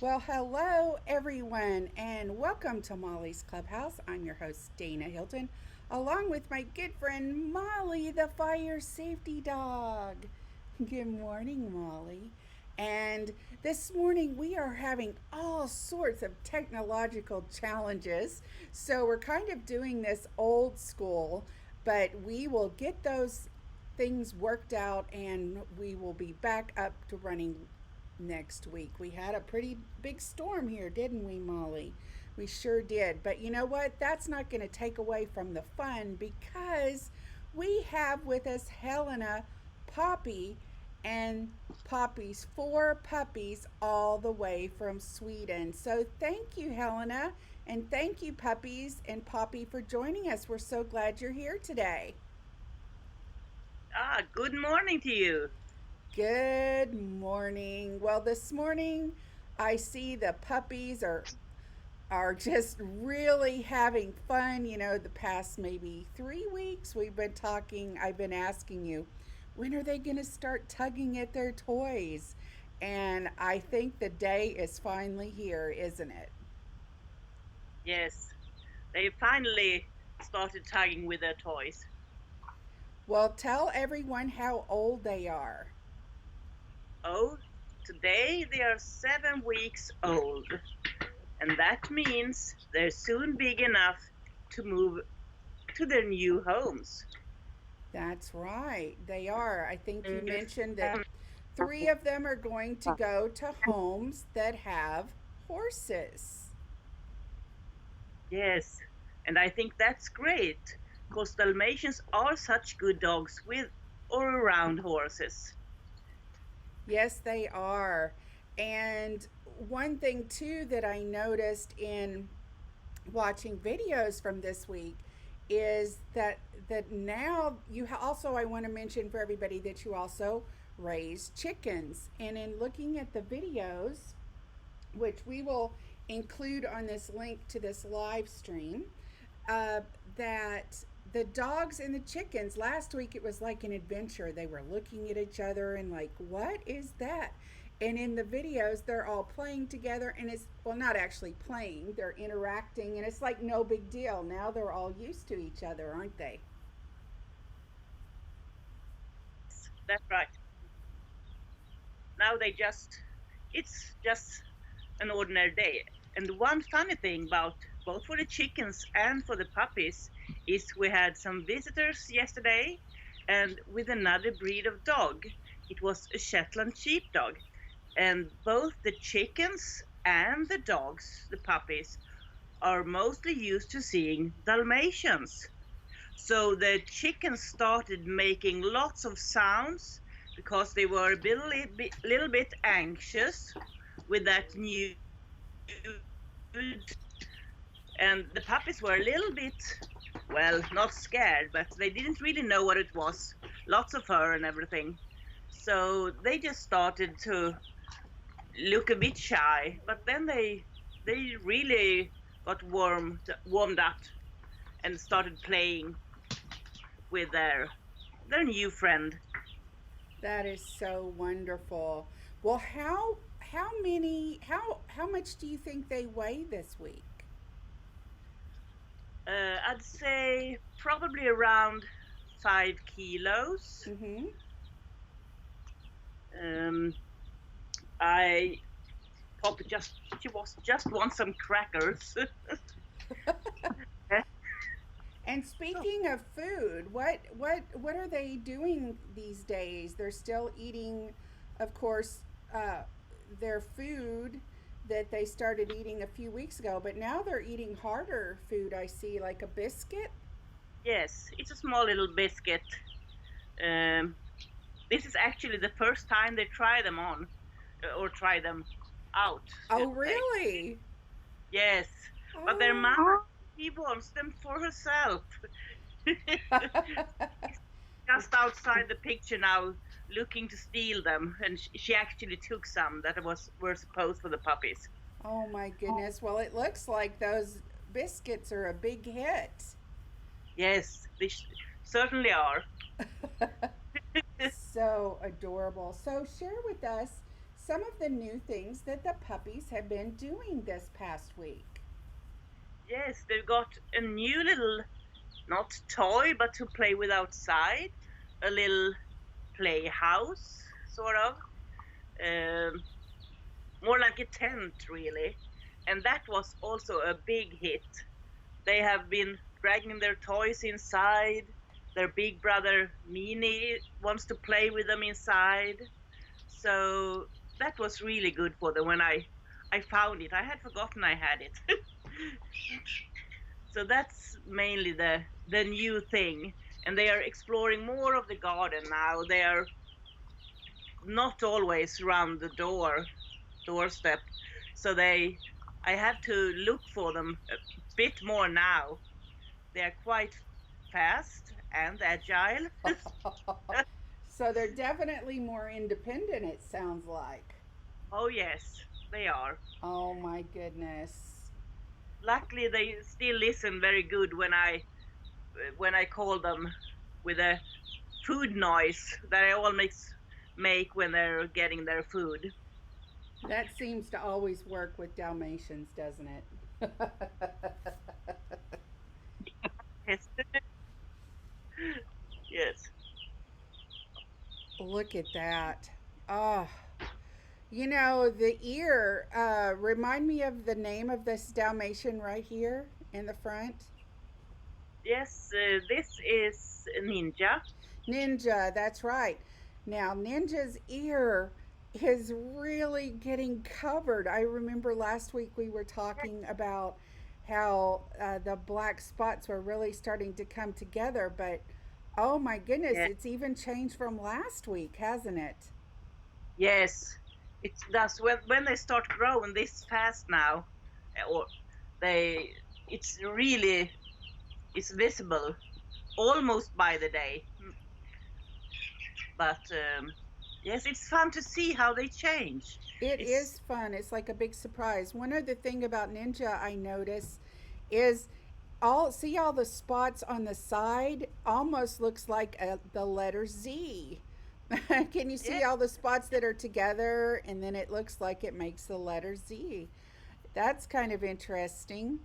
Well, hello everyone, and welcome to Molly's Clubhouse. I'm your host, Dayna Hilton, along with my good friend Molly, the fire safety dog. Good morning, Molly. And this morning we are having all sorts of technological challenges. So we're kind of doing this old school, but we will get those things worked out and we will be back up to running next week. We had a pretty big storm here, didn't we, Molly? We sure did. But you know what? That's not going to take away from the fun because we have with us Helena, Poppy, and Poppy's four puppies all the way from Sweden. So thank you, Helena, and thank you, Puppies and Poppy, for joining us. We're so glad you're here today. Good morning to you. Good morning. Well, this morning I see the puppies are just really having fun. You know, the past maybe 3 weeks we've been talking. I've been asking you, when are they going to start tugging at their toys? And I think the day is finally here, isn't it? Yes, they finally started tugging with their toys. Well, tell everyone how old they are. Oh, today they are 7 weeks old, and that means they're soon big enough to move to their new homes. That's right. They are. I think you Mm. mentioned that three of them are going to go to homes that have horses. Yes, and I think that's great, because Dalmatians are such good dogs with or around horses. Yes, they are. And one thing, too, that I noticed in watching videos from this week is that now also, I want to mention for everybody that you also raise chickens. And in looking at the videos, which we will include on this link to this live stream, uh, that the dogs and the chickens, last week it was like an adventure. They were looking at each other and like, what is that? And in the videos, they're all playing together, and it's, well, not actually playing, they're interacting, and it's like no big deal. Now they're all used to each other, aren't they? That's right. Now it's just an ordinary day. And one funny thing about both for the chickens and for the puppies is we had some visitors yesterday and with another breed of dog. It was a Shetland sheepdog. And both the chickens and the dogs, the puppies, are mostly used to seeing Dalmatians. So the chickens started making lots of sounds because they were a little bit anxious with that new, and the puppies were a little bit, well, not scared, but they didn't really know what it was. Lots of fur and everything. So they just started to look a bit shy, but then they really got warmed up and started playing with their new friend. That is so wonderful. Well, how much do you think they weigh this week? I'd say probably around 5 kilos. Mm-hmm. Um, I Poppy just wants some crackers. And speaking of food, what are they doing these days? They're still eating, of course, uh, their food that they started eating a few weeks ago, but now they're eating harder food. I see, like a biscuit. Yes, it's a small little biscuit. Um, this is actually the first time they try them on, or try them out, Oh, should say. really? Yes, but their Oh. mother, he wants them for herself. He's just outside the picture now, looking to steal them, and she actually took some that were supposed for the puppies. Oh my goodness. Well, it looks like those biscuits are a big hit. Yes, certainly are. So adorable. So share with us some of the new things that the puppies have been doing this past week. Yes, they've got a new little, not toy, but to play with outside. A little playhouse, sort of. Um, More like a tent, really. And that was also a big hit. They have been dragging their toys inside. Their big brother, Mini, wants to play with them inside. So that was really good for them when I found it. I had forgotten I had it. So that's mainly the new thing. And they are exploring more of the garden now. They are not always around the doorstep. So I have to look for them a bit more now. They are quite fast and agile. So they're definitely more independent, it sounds like. Oh yes, they are. Oh my goodness. Luckily, they still listen very good when I call them with a food noise that I always make when they're getting their food. That seems to always work with Dalmatians, doesn't it? Yes, yes, Look at that. Oh, you know, the ear, remind me of the name of this Dalmatian right here in the front. yes. This is Ninja. Ninja, that's right. Now, Ninja's ear is really getting covered. I remember last week we were talking about how the black spots were really starting to come together, but oh my goodness, Yes, it's even changed from last week, hasn't it? yes. It does when they start growing this fast now, or they, it's really it's visible almost by the day. But yes, it's fun to see how they change. It It's is fun. It's like a big surprise. One other thing about Ninja I notice is all the spots on the side almost looks like the letter Z. Can you see yeah, all the spots that are together and then it looks like it makes the letter Z? That's kind of interesting.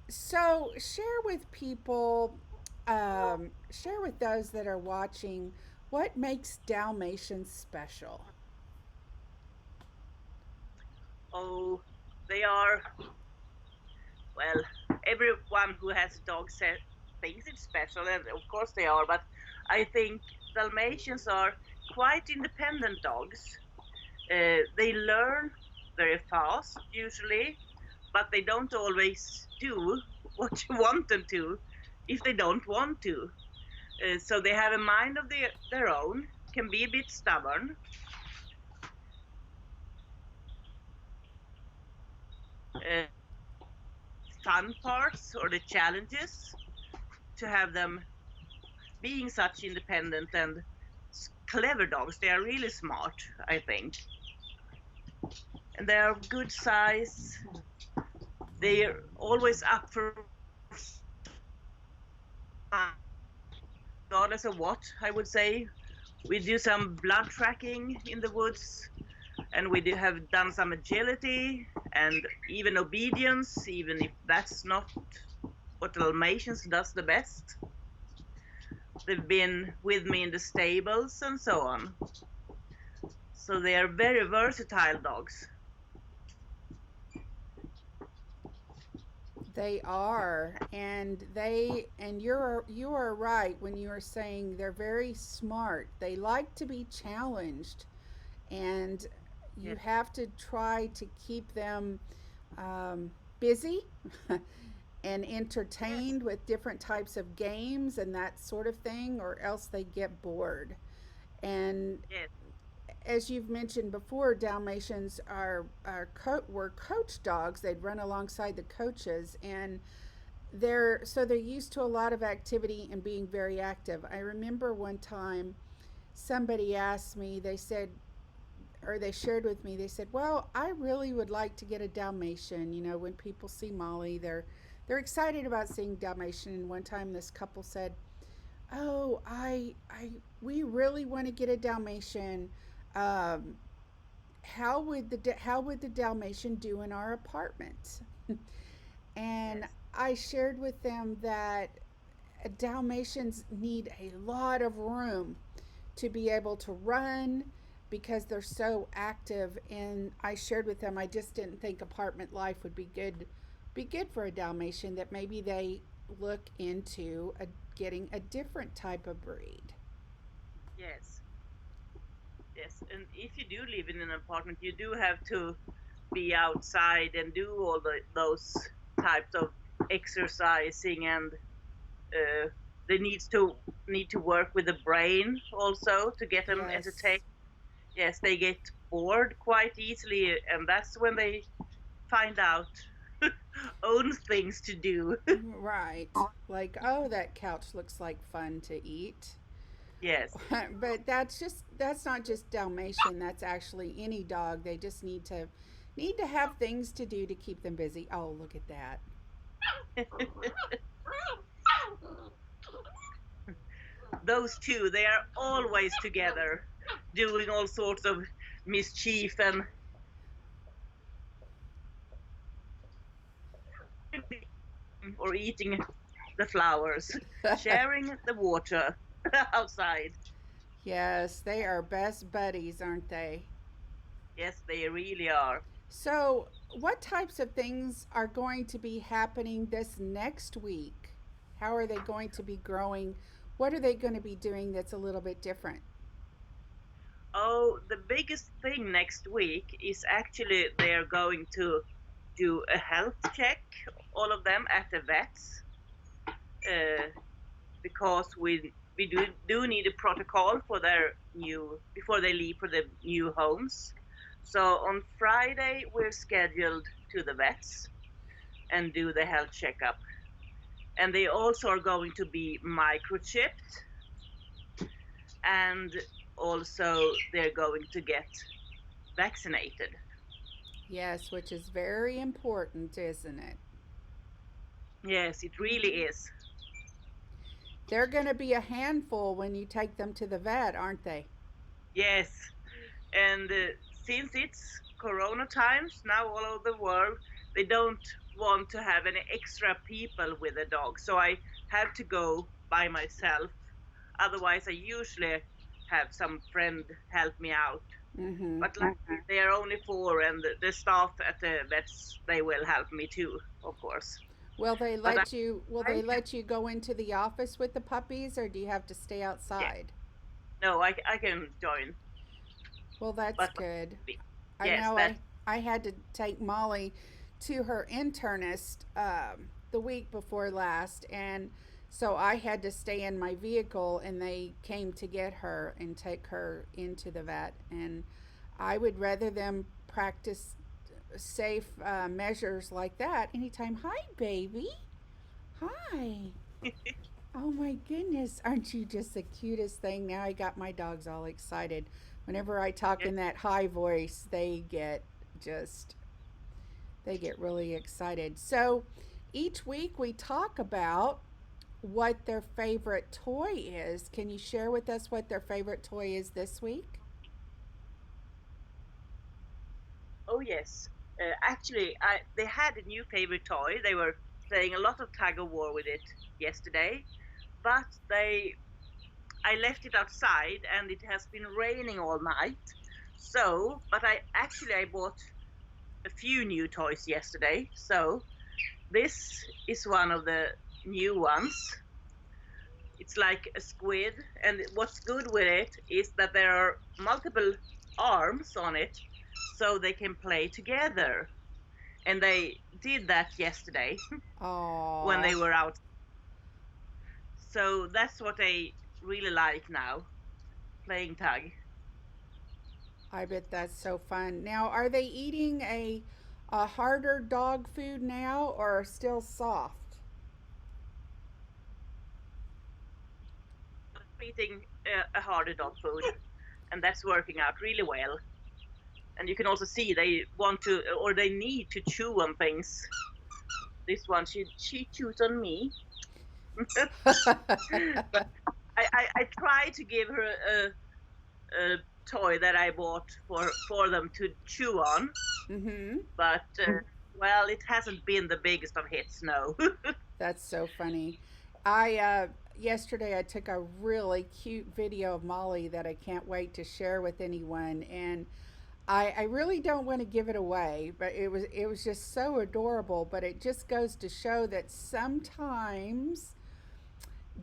So, share with people, share with those that are watching what makes Dalmatians special. oh, they are, well, everyone who has a dog thinks it's special, and of course they are. But I think Dalmatians are quite independent dogs. They learn very fast usually, but they don't always do what you want them to if they don't want to. So they have a mind of their own, can be a bit stubborn. Uh, Fun parts or the challenges to have them being such independent and clever dogs. They are really smart, I think, and they are good size. They're always up for fun, regardless of what. I would say we do some blood tracking in the woods, and we have done some agility and even obedience, even if that's not what Dalmatians does the best. They've been with me in the stables and so on. So they are very versatile dogs. They are, and you are right when you are saying they're very smart. They like to be challenged, and you Yes, have to try to keep them busy and yes, entertained with different types of games and that sort of thing, or else they get bored. And yes, as you've mentioned before, Dalmatians were coach dogs. They'd run alongside the coaches, and they're used to a lot of activity and being very active. I remember one time somebody asked me. They said, or they shared with me. They said, "Well, I really would like to get a Dalmatian. You know, when people see Molly, they're excited about seeing Dalmatian." And one time, this couple said, Oh, we really want to get a Dalmatian. Um, how would the Dalmatian do in our apartment? And Yes. I shared with them that Dalmatians need a lot of room to be able to run because they're so active. And I shared with them I just didn't think apartment life would be good for a Dalmatian, that maybe they look into getting a different type of breed. Yes. Yes. And if you do live in an apartment, you do have to be outside and do all those types of exercising, and uh, they need to work with the brain also to get them Yes. entertained. Yes, they get bored quite easily, and that's when they find out own things to do. Right. Like, oh, that couch looks like fun to eat. Yes. But that's not just Dalmatian, that's actually any dog. They just need to have things to do to keep them busy. Oh, look at that. Those two, they are always together, doing all sorts of mischief and or eating the flowers, sharing the water outside. Yes, they are best buddies, aren't they? Yes, they really are. So, what types of things are going to be happening this next week? How are they going to be growing? What are they going to be doing that's a little bit different? Oh, the biggest thing next week is actually they're going to do a health check, all of them at the vets, uh, because we do need a protocol for their new before they leave for the new homes. So on Friday we're scheduled to the vets and do the health checkup, and they also are going to be microchipped, and also they're going to get vaccinated. Yes, which is very important, isn't it? Yes, it really is. They're going to be a handful when you take them to the vet, aren't they? Yes, and since it's Corona times now all over the world, they don't want to have any extra people with the dog. So I have to go by myself. Otherwise, I usually have some friend help me out. Mm-hmm. But like they are only four, and the staff at the vets they will help me too, of course. But Will I they let you go into the office with the puppies, or do you have to stay yeah, outside? no, I can join, Well, that's but good. I yes, know that I had to take Molly to her internist the week before last, and so I had to stay in my vehicle, and they came to get her and take her into the vet. And I would rather them practice safe measures like that anytime. Hi, baby. Hi. Oh my goodness, aren't you just the cutest thing? Now I got my dogs all excited. Whenever I talk yes, in that high voice, just they get really excited. So each week we talk about what their favorite toy is. Can you share with us what their favorite toy is this week? oh yes. Actually, they had a new favorite toy. They were playing a lot of tug of war with it yesterday, but they I left it outside and it has been raining all night. So, but I bought a few new toys yesterday. So this is one of the new ones. It's like a squid, and what's good with it is that there are multiple arms on it, so they can play together. And they did that yesterday when Aw, they were out. So that's what they really like now, playing tag. I bet that's so fun. Now, are they eating a harder dog food now or still soft? Eating a harder dog food, and that's working out really well. And you can also see they want to or they need to chew on things. This one, she chews on me. I try to give her a toy that I bought for them to chew on, Mm-hmm. but well, it hasn't been the biggest of hits, no. That's so funny. I yesterday I took a really cute video of Molly that I can't wait to share with anyone, and I really don't want to give it away, but it was just so adorable. But it just goes to show that sometimes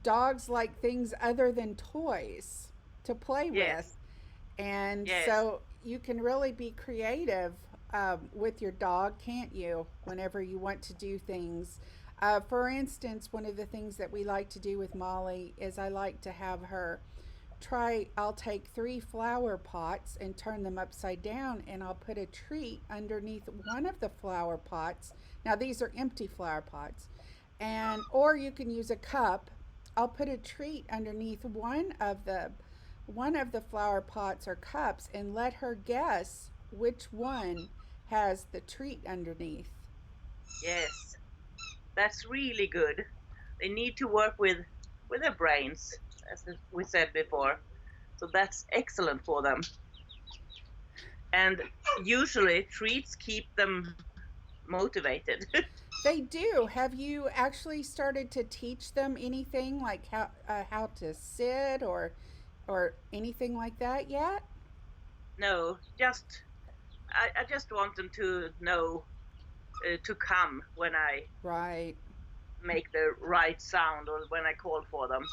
dogs like things other than toys to play with, Yes, and yes, so you can really be creative with your dog, can't you? Whenever you want to do things. For instance, one of the things that we like to do with Molly is I like to have her I'll take 3 flower pots and turn them upside down, and I'll put a treat underneath one of the flower pots. Now, these are empty flower pots. Or you can use a cup. I'll put a treat underneath one of the flower pots or cups and let her guess which one has the treat underneath. yes. That's really good. They need to work with their brains, as we said before. So that's excellent for them. And usually treats keep them motivated. They do. Have you actually started to teach them anything like how to sit or anything like that yet? No, just I just want them to know to come when I Right. make the right sound or when I call for them.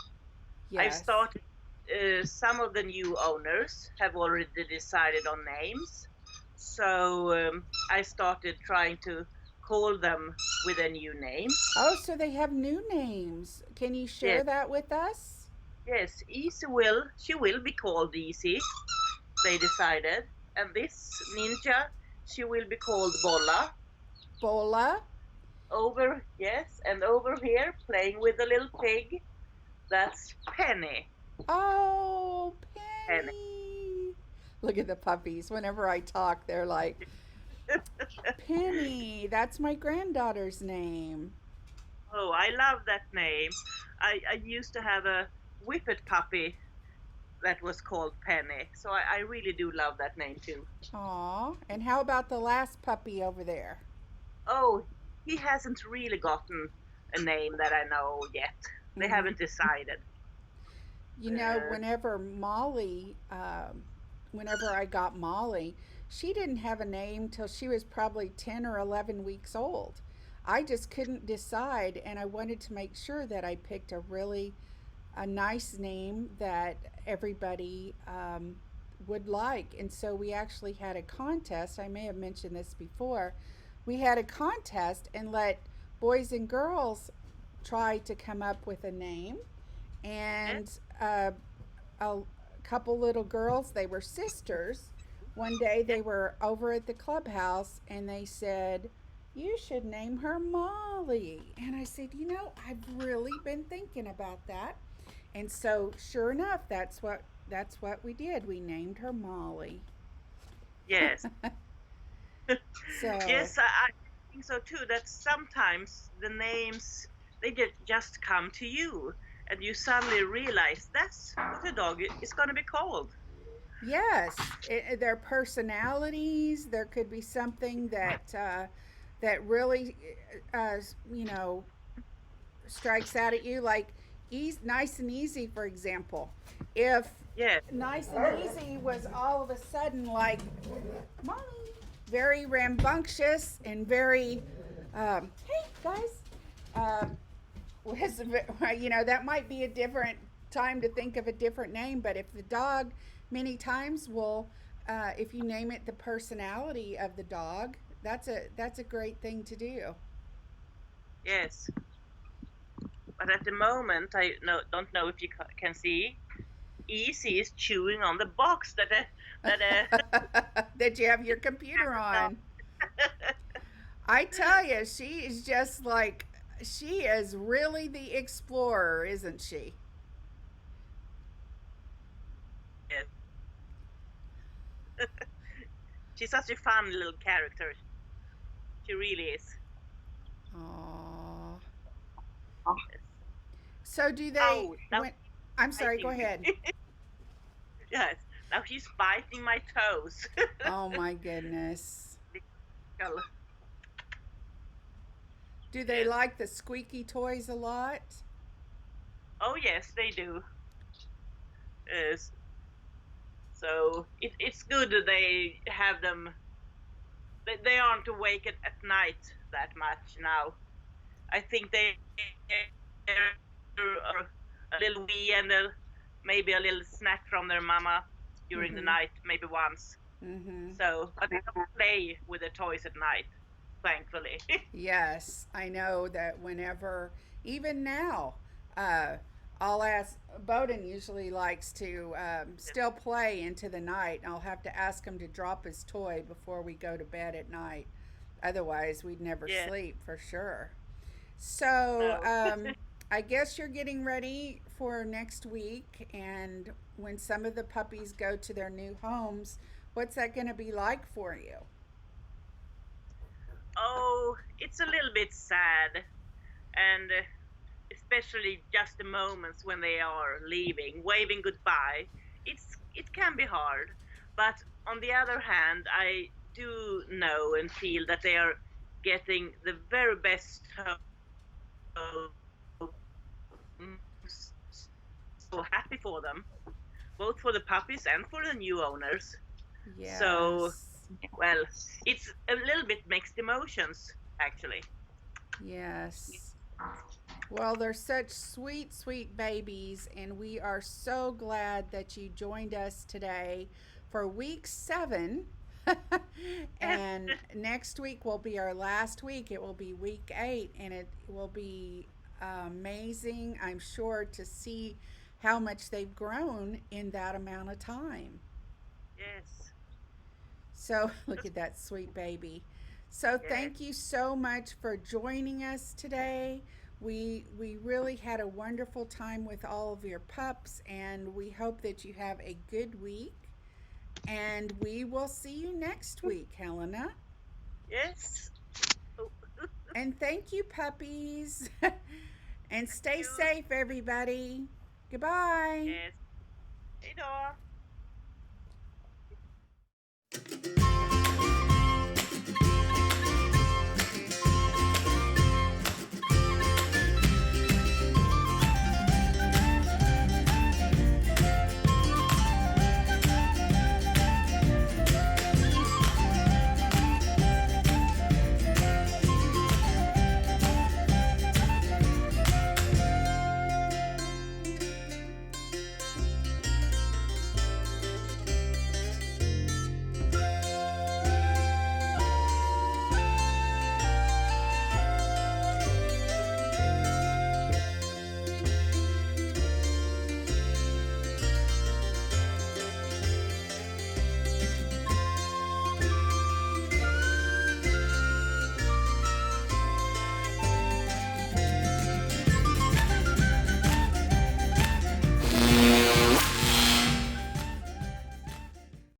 I've Yes. started. Some of the new owners have already decided on names, so I started trying to call them with a new name. Oh, so they have new names. Can you share Yes, that with us? yes. Easy will she will be called Easy. They decided, and this ninja she will be called Bolla. Bola. Over yes, and over here playing with the little pig. That's Penny. Oh, Penny. Penny. Look at the puppies. Whenever I talk, they're like, Penny. That's my granddaughter's name. Oh, I love that name. I used to have a whippet puppy that was called Penny, so I really do love that name too. Aw. And how about the last puppy over there? Oh, he hasn't really gotten a name that I know yet. They Mm-hmm. haven't decided. You know, Uh, whenever I got Molly, she didn't have a name till she was probably 10 or 11 weeks old. I just couldn't decide, and I wanted to make sure that I picked a nice name that everybody would like. And so we actually had a contest. I may have mentioned this before. We had a contest and let boys and girls try to come up with a name, yeah, and a couple little girls, they were sisters. One day yeah, they were over at the clubhouse and they said, "You should name her Molly." And I said, I've really been thinking about that. And so sure enough, that's what we did. We named her Molly. yes, So yes. I think so too. That sometimes the names they just come to you, and you suddenly realize that's what a dog is going to be called. yes, their personalities. There could be something that really, uh, you know, strikes out at you, like nice and easy, for example. If Yes, nice and easy was all of a sudden like Molly, very rambunctious and very, hey guys, was that might be a different time to think of a different name. But if the dog, many times will, if you name it the personality of the dog, that's a great thing to do. yes. But at the moment, don't know if you can see. Easy is chewing on the box that That you have your computer now. on. I tell you, she is just like, she is really the explorer, isn't she? Yes. She's such a fun little character. She really is. Aww. Yes. So do they Oh, now when I'm sorry, go biting. ahead. Yes. Now she's biting my toes. Oh my goodness. Little- Do they yes. like the squeaky toys a lot? Oh yes, they do. Yes. So it's good that they have them. They aren't awake at night that much now. I think they are a little wee and maybe a little snack from their mama during the Mm-hmm. night, maybe once. Mm-hmm. So, but they don't play with the toys at night, thankfully. Yes, I know that whenever, even now, uh, I'll ask. Bowden usually likes to still play into the night, and I'll have to ask him to drop his toy before we go to bed at night. Otherwise, we'd never Yes, sleep for sure. So, no. I guess you're getting ready for next week, and when some of the puppies go to their new homes, what's that going to be like for you? Oh, it's a little bit sad, and especially just the moments when they are leaving, waving goodbye. It can be hard, but on the other hand, I do know and feel that they are getting the very best home. So happy for them, both for the puppies and for the new owners. So, Yes. well, it's a little bit mixed emotions actually. Yes. Well, they're such sweet, sweet babies, and we are so glad that you joined us today for week 7. Yes, And next week will be our last week. It will be week 8, and it will be amazing, I'm sure, to see how much they've grown in that amount of time. yes, So, look at that sweet baby. So, yes. thank you so much for joining us today. We really had a wonderful time with all of your pups, and we hope that you have a good week. And we will see you next week, Helena. Yes. Oh, And thank you, puppies. And thank stay you. safe, everybody. Goodbye. Yes. Hej då.